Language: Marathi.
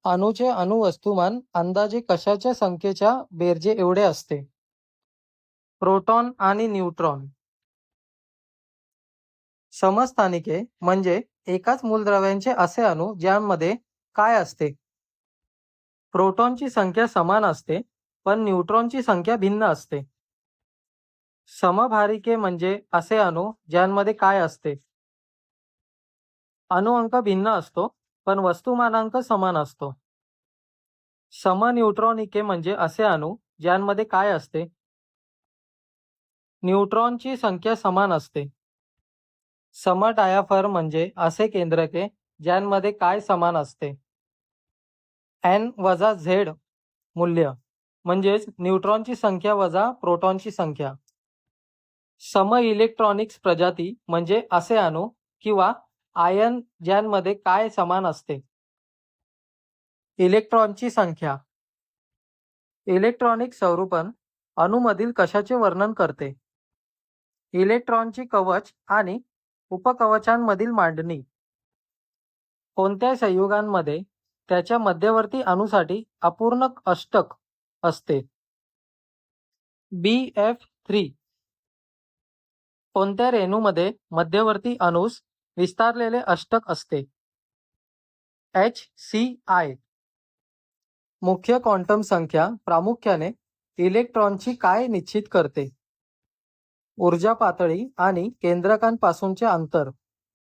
अणूचे अणुवस्तुमान अंदाजे कशाच्या संख्येच्या बेरजे एवढे असते? प्रोटॉन आणि न्यूट्रॉन. समस्थानिके म्हणजे एकाच मूलद्रव्यांचे असे अणू ज्यांमध्ये काय असते? प्रोटॉनची संख्या समान असते, पण न्यूट्रॉनची संख्या भिन्न असते. समभारिके म्हणजे असे अणू ज्यांमध्ये काय असते? अणुअंक भिन्न असतो, पण वस्तुमानांक समान असतो. समन्यूट्रॉनिके म्हणजे असे अणू ज्यांमध्ये काय असते? न्यूट्रॉनची संख्या समान असते. समडायफर म्हणजे असे केंद्रके ज्यांमध्ये काय समान असते? n-z मूल्य म्हणजेच न्यूट्रॉनची संख्या वजा प्रोटॉनची संख्या. सम इलेक्ट्रॉनिक्स प्रजाती म्हणजे असे अणू किंवा आयन ज्यांमध्ये काय समान असते? इलेक्ट्रॉनची संख्या. इलेक्ट्रॉनिक स्वरूपन अणूमधील कशाचे वर्णन करते? इलेक्ट्रॉनची कवच आणि उपकवचांमधील मांडणी. कोणत्या संयुगांमध्ये त्याच्या मध्यवर्ती अणूसाठी अपूर्ण अष्टक असते? Bf3. कोणत्या रेणूमध्ये मध्यवर्ती अणूस विस्तारलेले अष्टक असते? HCl. मुख्य क्वांटम संख्या प्रामुख्याने इलेक्ट्रॉनची काय निश्चित करते? ऊर्जा पातळी आणि केंद्रकांपासूनचे अंतर.